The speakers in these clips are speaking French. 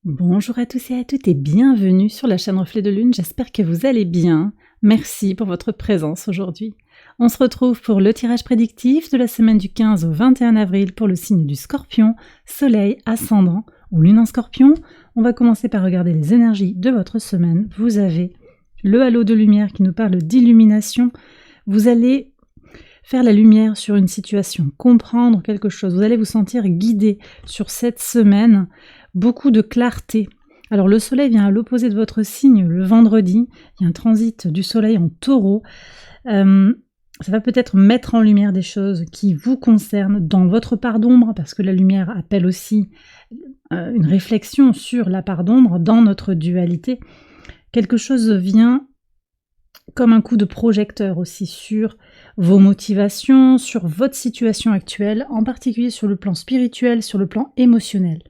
Bonjour à tous et à toutes et bienvenue sur la chaîne Reflet de Lune, j'espère que vous allez bien. Merci pour votre présence aujourd'hui. On se retrouve pour le tirage prédictif de la semaine du 15 au 21 avril pour le signe du Scorpion, Soleil, Ascendant ou Lune en Scorpion. On va commencer par regarder les énergies de votre semaine. Vous avez le halo de lumière qui nous parle d'illumination. Vous allez faire la lumière sur une situation, comprendre quelque chose. Vous allez vous sentir guidé sur cette semaine. Beaucoup de clarté. Alors le soleil vient à l'opposé de votre signe le vendredi, il y a un transit du soleil en taureau. Ça va peut-être mettre en lumière des choses qui vous concernent dans votre part d'ombre, parce que la lumière appelle aussi une réflexion sur la part d'ombre dans notre dualité. Quelque chose vient comme un coup de projecteur aussi sur vos motivations, sur votre situation actuelle, en particulier sur le plan spirituel, sur le plan émotionnel.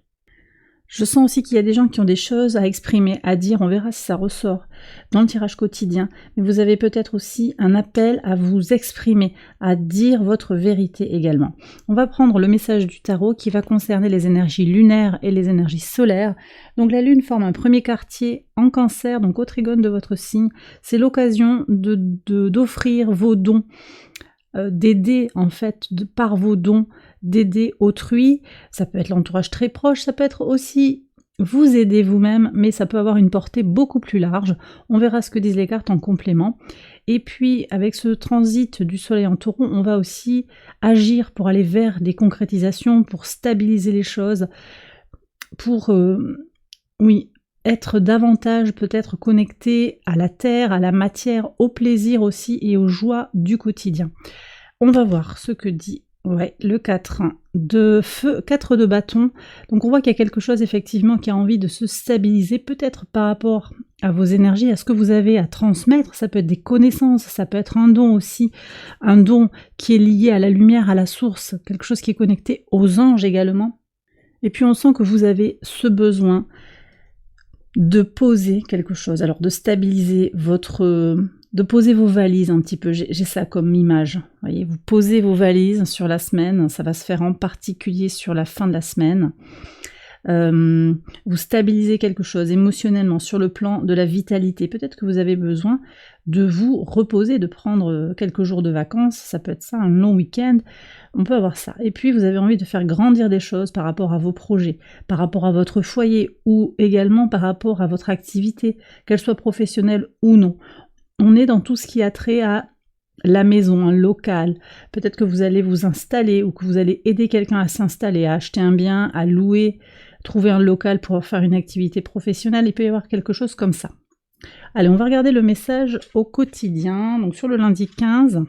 Je sens aussi qu'il y a des gens qui ont des choses à exprimer, à dire, on verra si ça ressort dans le tirage quotidien, mais vous avez peut-être aussi un appel à vous exprimer, à dire votre vérité également. On va prendre le message du tarot qui va concerner les énergies lunaires et les énergies solaires. Donc la lune forme un premier quartier en cancer, donc au trigone de votre signe. C'est l'occasion d'offrir vos dons, d'aider en fait par vos dons, d'aider autrui. Ça peut être l'entourage très proche, ça peut être aussi vous aider vous-même, mais ça peut avoir une portée beaucoup plus large. On verra ce que disent les cartes en complément. Et puis avec ce transit du soleil en taureau, on va aussi agir pour aller vers des concrétisations, pour stabiliser les choses, pour être davantage peut-être connecté à la terre, à la matière, au plaisir aussi et aux joies du quotidien. On va voir ce que dit le 4 de feu, 4 de bâton. Donc on voit qu'il y a quelque chose effectivement qui a envie de se stabiliser, peut-être par rapport à vos énergies, à ce que vous avez à transmettre. Ça peut être des connaissances, ça peut être un don aussi, un don qui est lié à la lumière, à la source, quelque chose qui est connecté aux anges également. Et puis on sent que vous avez ce besoin de poser quelque chose, alors de stabiliser de poser vos valises un petit peu, j'ai ça comme image, vous voyez, vous posez vos valises sur la semaine, ça va se faire en particulier sur la fin de la semaine, vous stabilisez quelque chose émotionnellement sur le plan de la vitalité, peut-être que vous avez besoin de vous reposer, de prendre quelques jours de vacances, ça peut être ça, un long week-end, on peut avoir ça. Et puis vous avez envie de faire grandir des choses par rapport à vos projets, par rapport à votre foyer ou également par rapport à votre activité, qu'elle soit professionnelle ou non. On est dans tout ce qui a trait à la maison, un local. Peut-être que vous allez vous installer ou que vous allez aider quelqu'un à s'installer, à acheter un bien, à louer, trouver un local pour faire une activité professionnelle. Il peut y avoir quelque chose comme ça. Allez, on va regarder le message au quotidien. Donc sur le lundi 15.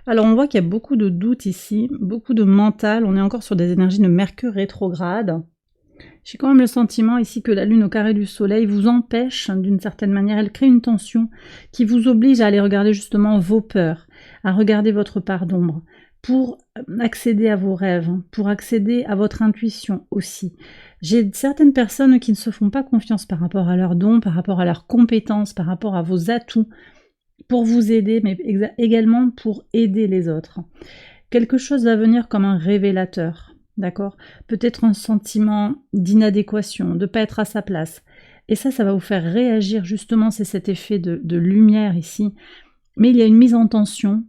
Alors on voit qu'il y a beaucoup de doutes ici, beaucoup de mental. On est encore sur des énergies de Mercure rétrograde. J'ai quand même le sentiment ici que la lune au carré du soleil vous empêche d'une certaine manière, elle crée une tension qui vous oblige à aller regarder justement vos peurs, à regarder votre part d'ombre, pour accéder à vos rêves, pour accéder à votre intuition aussi. J'ai certaines personnes qui ne se font pas confiance par rapport à leurs dons, par rapport à leurs compétences, par rapport à vos atouts, pour vous aider, mais également pour aider les autres. Quelque chose va venir comme un révélateur. D'accord? Peut-être un sentiment d'inadéquation, de ne pas être à sa place. Et ça va vous faire réagir, justement, c'est cet effet de lumière ici. Mais il y a une mise en tension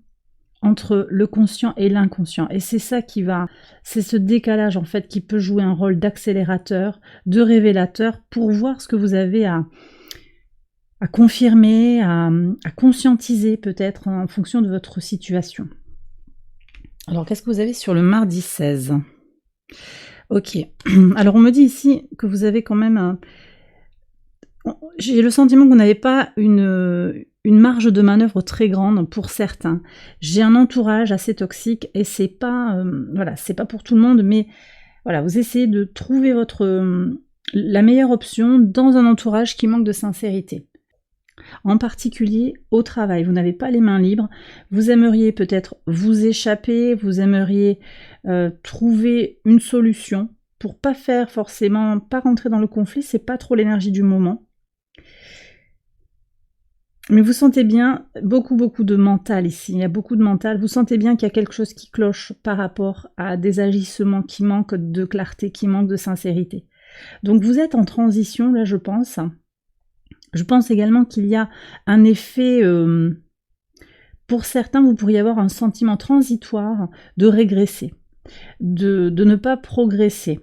entre le conscient et l'inconscient. Et c'est ça c'est ce décalage, en fait, qui peut jouer un rôle d'accélérateur, de révélateur, pour voir ce que vous avez à confirmer, à conscientiser, peut-être, en fonction de votre situation. Alors, qu'est-ce que vous avez sur le mardi 16 ? Ok, alors on me dit ici que vous avez quand même j'ai le sentiment que vous n'avez pas une marge de manœuvre très grande pour certains. J'ai un entourage assez toxique et c'est pas c'est pas pour tout le monde, mais voilà, vous essayez de trouver la meilleure option dans un entourage qui manque de sincérité. En particulier au travail, vous n'avez pas les mains libres, vous aimeriez peut-être vous échapper, vous aimeriez trouver une solution pour pas rentrer dans le conflit, c'est pas trop l'énergie du moment. Mais vous sentez bien beaucoup de mental ici, il y a beaucoup de mental, vous sentez bien qu'il y a quelque chose qui cloche par rapport à des agissements qui manquent de clarté, qui manquent de sincérité. Donc vous êtes en transition là, je pense. Je pense également qu'il y a un effet, pour certains vous pourriez avoir un sentiment transitoire de régresser, de ne pas progresser.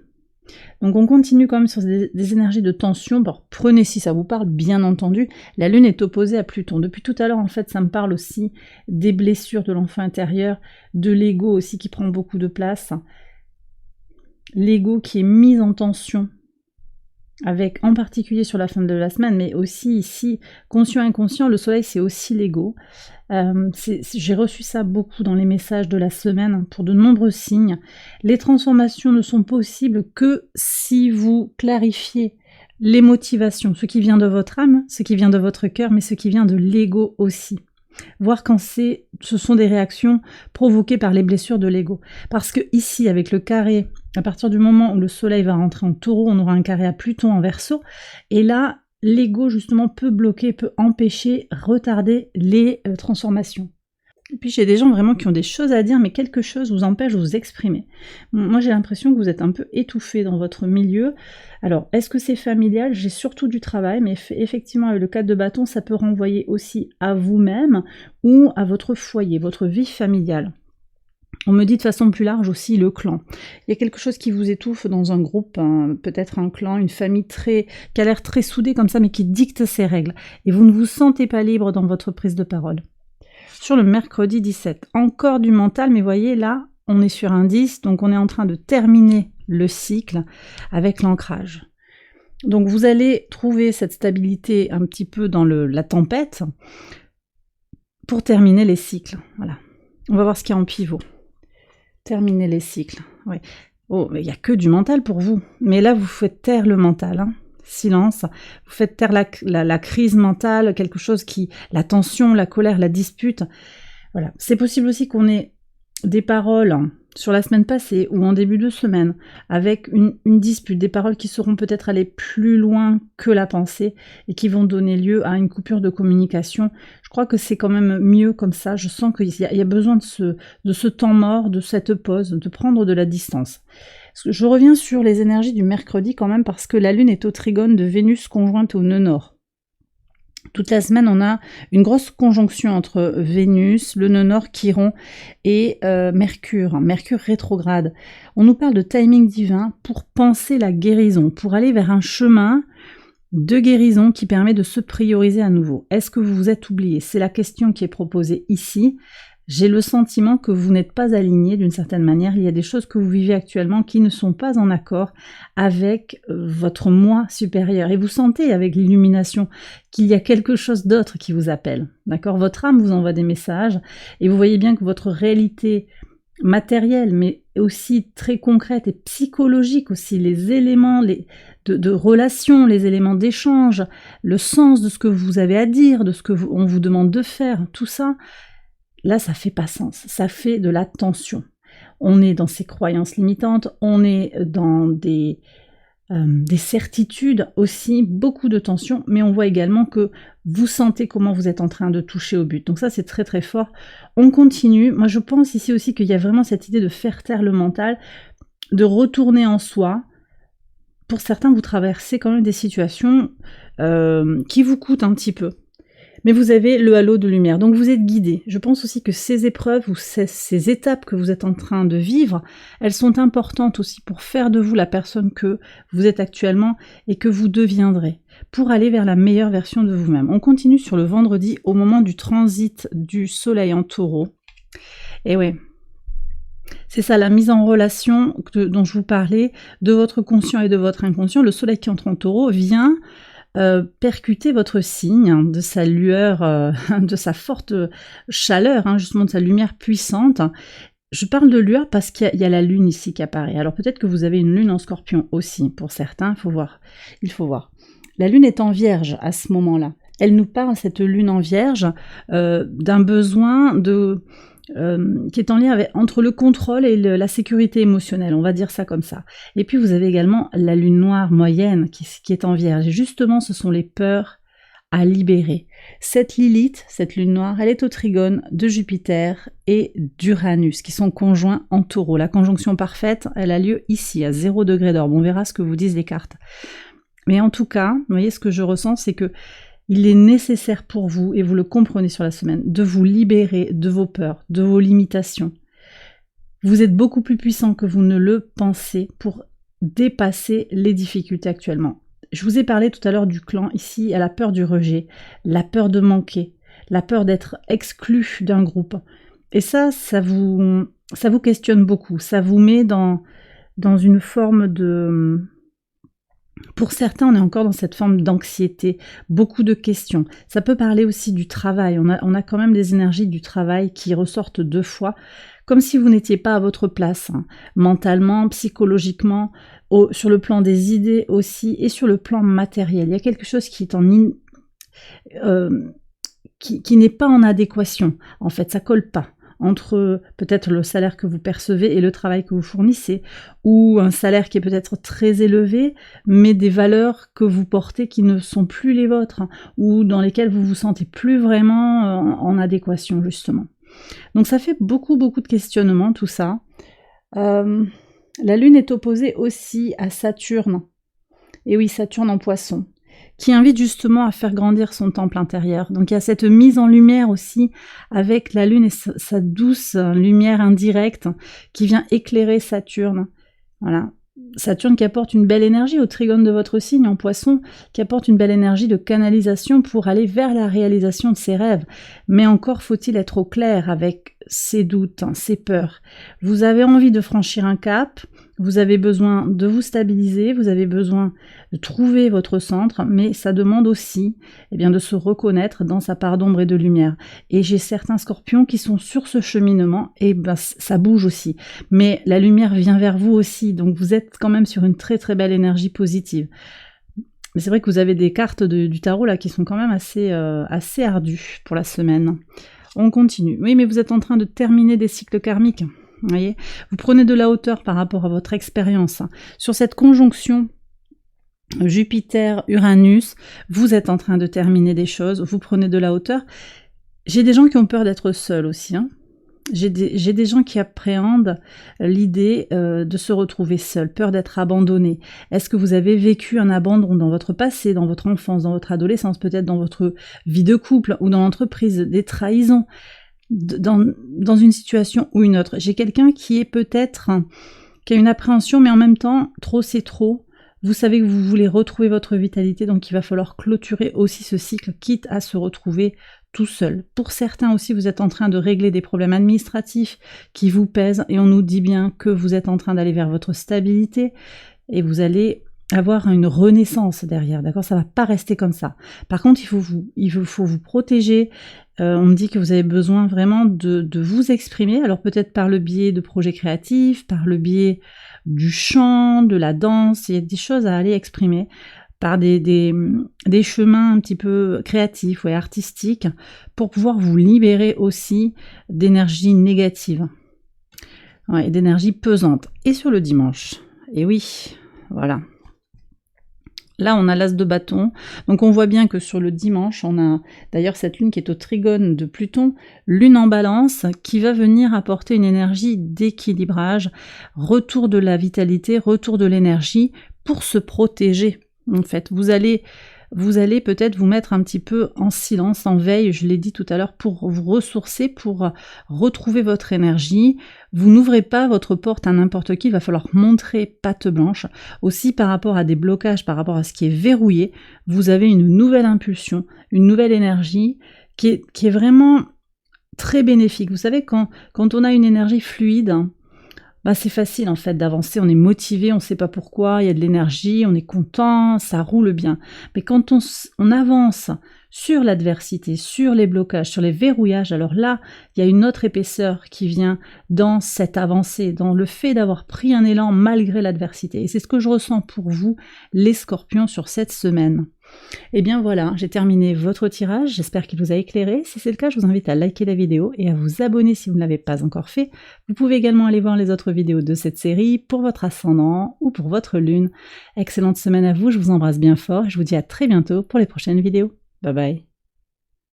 Donc on continue quand même sur des énergies de tension. Bon, prenez si ça vous parle, bien entendu. La Lune est opposée à Pluton. Depuis tout à l'heure, en fait, ça me parle aussi des blessures de l'enfant intérieur, de l'ego aussi qui prend beaucoup de place. L'ego qui est mis en tension, avec en particulier sur la fin de la semaine, mais aussi ici, conscient-inconscient, le soleil c'est aussi l'ego. J'ai reçu ça beaucoup dans les messages de la semaine pour de nombreux signes. Les transformations ne sont possibles que si vous clarifiez les motivations, ce qui vient de votre âme, ce qui vient de votre cœur, mais ce qui vient de l'ego aussi. Voir quand ce sont des réactions provoquées par les blessures de l'ego. Parce que ici, avec le carré, à partir du moment où le soleil va rentrer en taureau, on aura un carré à Pluton en verseau, et là, l'ego justement peut bloquer, peut empêcher, retarder les transformations. Et puis j'ai des gens vraiment qui ont des choses à dire, mais quelque chose vous empêche de vous exprimer. Moi j'ai l'impression que vous êtes un peu étouffé dans votre milieu. Alors, est-ce que c'est familial? J'ai surtout du travail, mais effectivement avec le 4 de bâton, ça peut renvoyer aussi à vous-même ou à votre foyer, votre vie familiale. On me dit de façon plus large aussi le clan. Il y a quelque chose qui vous étouffe dans un groupe, peut-être un clan, une famille qui a l'air très soudée comme ça, mais qui dicte ses règles. Et vous ne vous sentez pas libre dans votre prise de parole. Sur le mercredi 17, encore du mental, mais voyez là, on est sur un 10, donc on est en train de terminer le cycle avec l'ancrage. Donc vous allez trouver cette stabilité un petit peu dans la tempête pour terminer les cycles. Voilà. On va voir ce qu'il y a en pivot. Terminer les cycles. Ouais. Oh, mais il n'y a que du mental pour vous. Mais là, vous faites taire le mental. Hein. Silence. Vous faites taire la crise mentale, quelque chose la tension, la colère, la dispute. Voilà. C'est possible aussi qu'on ait des paroles sur la semaine passée ou en début de semaine avec une dispute, des paroles qui seront peut-être aller plus loin que la pensée et qui vont donner lieu à une coupure de communication. Je crois que c'est quand même mieux comme ça. Je sens qu'il y a besoin de ce temps mort, de cette pause, de prendre de la distance. Je reviens sur les énergies du mercredi quand même parce que la Lune est au trigone de Vénus conjointe au nœud nord. Toute la semaine, on a une grosse conjonction entre Vénus, le nœud nord, Chiron et Mercure rétrograde. On nous parle de timing divin pour penser la guérison, pour aller vers un chemin de guérison qui permet de se prioriser à nouveau. Est-ce que vous vous êtes oublié? C'est la question qui est proposée ici. J'ai le sentiment que vous n'êtes pas aligné d'une certaine manière. Il y a des choses que vous vivez actuellement qui ne sont pas en accord avec votre moi supérieur. Et vous sentez avec l'illumination qu'il y a quelque chose d'autre qui vous appelle. D'accord? Votre âme vous envoie des messages et vous voyez bien que votre réalité matérielle, mais aussi très concrète et psychologique aussi, les éléments de relation, les éléments d'échange, le sens de ce que vous avez à dire, de ce que on vous demande de faire, tout ça, là, ça fait pas sens, ça fait de la tension. On est dans ces croyances limitantes, on est dans des certitudes aussi, beaucoup de tension, mais on voit également que vous sentez comment vous êtes en train de toucher au but. Donc ça, c'est très très fort. On continue. Moi, je pense ici aussi qu'il y a vraiment cette idée de faire taire le mental, de retourner en soi. Pour certains, vous traversez quand même des situations qui vous coûtent un petit peu. Mais vous avez le halo de lumière, donc vous êtes guidé. Je pense aussi que ces épreuves ou ces étapes que vous êtes en train de vivre, elles sont importantes aussi pour faire de vous la personne que vous êtes actuellement et que vous deviendrez, pour aller vers la meilleure version de vous-même. On continue sur le vendredi au moment du transit du soleil en taureau. Et ouais, c'est ça, la mise en relation dont je vous parlais, de votre conscient et de votre inconscient. Le soleil qui entre en taureau vient percuter votre signe, de sa lueur, de sa forte chaleur, justement de sa lumière puissante. Je parle de lueur parce qu'il y a la lune ici qui apparaît. Alors peut-être que vous avez une lune en scorpion aussi, pour certains, il faut voir. La lune est en vierge à ce moment-là. Elle nous parle, cette lune en vierge, d'un besoin qui est en lien entre le contrôle et la sécurité émotionnelle, on va dire ça comme ça. Et puis vous avez également la lune noire moyenne qui est en vierge. Et justement, ce sont les peurs à libérer. Cette Lilith, cette lune noire, elle est au trigone de Jupiter et d'Uranus, qui sont conjoints en taureau. La conjonction parfaite, elle a lieu ici, à 0 degré d'orbe. On verra ce que vous disent les cartes. Mais en tout cas, vous voyez, ce que je ressens, c'est que il est nécessaire pour vous, et vous le comprenez sur la semaine, de vous libérer de vos peurs, de vos limitations. Vous êtes beaucoup plus puissant que vous ne le pensez pour dépasser les difficultés actuellement. Je vous ai parlé tout à l'heure du clan, ici, à la peur du rejet, la peur de manquer, la peur d'être exclu d'un groupe. Et ça vous questionne beaucoup, ça vous met dans une forme de... Pour certains, on est encore dans cette forme d'anxiété, beaucoup de questions. Ça peut parler aussi du travail, on a quand même des énergies du travail qui ressortent 2 fois, comme si vous n'étiez pas à votre place, hein, mentalement, psychologiquement, sur le plan des idées aussi, et sur le plan matériel. Il y a quelque chose qui est qui n'est pas en adéquation, en fait, ça colle pas entre peut-être le salaire que vous percevez et le travail que vous fournissez, ou un salaire qui est peut-être très élevé, mais des valeurs que vous portez qui ne sont plus les vôtres, hein, ou dans lesquelles vous vous sentez plus vraiment en adéquation, justement. Donc ça fait beaucoup de questionnements, tout ça. La Lune est opposée aussi à Saturne, et oui, Saturne en Poisson, qui invite justement à faire grandir son temple intérieur. Donc il y a cette mise en lumière aussi avec la Lune et sa douce lumière indirecte qui vient éclairer Saturne. Voilà. Saturne qui apporte une belle énergie au trigone de votre signe en Poisson, qui apporte une belle énergie de canalisation pour aller vers la réalisation de ses rêves. Mais encore faut-il être au clair avec ses doutes, ses peurs. Vous avez envie de franchir un cap, vous avez besoin de vous stabiliser, vous avez besoin de trouver votre centre, mais ça demande aussi de se reconnaître dans sa part d'ombre et de lumière. Et j'ai certains scorpions qui sont sur ce cheminement, et ça bouge aussi. Mais la lumière vient vers vous aussi, donc vous êtes quand même sur une très belle énergie positive. Mais c'est vrai que vous avez des cartes du tarot là qui sont quand même assez ardues pour la semaine. On continue. Oui, mais vous êtes en train de terminer des cycles karmiques. Vous voyez, vous prenez de la hauteur par rapport à votre expérience. Sur cette conjonction Jupiter-Uranus, vous êtes en train de terminer des choses, vous prenez de la hauteur. J'ai des gens qui ont peur d'être seuls aussi. J'ai des gens qui appréhendent l'idée de se retrouver seuls, peur d'être abandonnés. Est-ce que vous avez vécu un abandon dans votre passé, dans votre enfance, dans votre adolescence, peut-être dans votre vie de couple ou dans l'entreprise, des trahisons dans une situation ou une autre? J'ai quelqu'un qui est peut-être, qui a une appréhension, mais en même temps, trop c'est trop. Vous savez que vous voulez retrouver votre vitalité, donc il va falloir clôturer aussi ce cycle, quitte à se retrouver tout seul. Pour certains aussi, vous êtes en train de régler des problèmes administratifs qui vous pèsent, et on nous dit bien que vous êtes en train d'aller vers votre stabilité, et vous allez avoir une renaissance derrière, d'accord? Ça va pas rester comme ça. Par contre, il faut vous protéger. On me dit que vous avez besoin vraiment de vous exprimer, alors peut-être par le biais de projets créatifs, par le biais du chant, de la danse, il y a des choses à aller exprimer, par des chemins un petit peu créatifs et artistiques, pour pouvoir vous libérer aussi d'énergie négative, et d'énergie pesante. Et sur le dimanche, et oui, voilà. Là, on a l'as de bâton, donc on voit bien que sur le dimanche, on a d'ailleurs cette lune qui est au trigone de Pluton, lune en balance, qui va venir apporter une énergie d'équilibrage, retour de la vitalité, retour de l'énergie, pour se protéger. En fait, vous allez peut-être vous mettre un petit peu en silence, en veille, je l'ai dit tout à l'heure, pour vous ressourcer, pour retrouver votre énergie. Vous n'ouvrez pas votre porte à n'importe qui, il va falloir montrer patte blanche. Aussi par rapport à des blocages, par rapport à ce qui est verrouillé, vous avez une nouvelle impulsion, une nouvelle énergie qui est vraiment très bénéfique. Vous savez, quand on a une énergie fluide, c'est facile en fait d'avancer, on est motivé, on ne sait pas pourquoi, il y a de l'énergie, on est content, ça roule bien. Mais quand on avance sur l'adversité, sur les blocages, sur les verrouillages, alors là, il y a une autre épaisseur qui vient dans cette avancée, dans le fait d'avoir pris un élan malgré l'adversité. Et c'est ce que je ressens pour vous, les scorpions, sur cette semaine. Et bien voilà, j'ai terminé votre tirage, j'espère qu'il vous a éclairé. Si c'est le cas, je vous invite à liker la vidéo et à vous abonner si vous ne l'avez pas encore fait. Vous pouvez également aller voir les autres vidéos de cette série pour votre ascendant ou pour votre lune. Excellente semaine à vous, je vous embrasse bien fort et je vous dis à très bientôt pour les prochaines vidéos. Bye bye.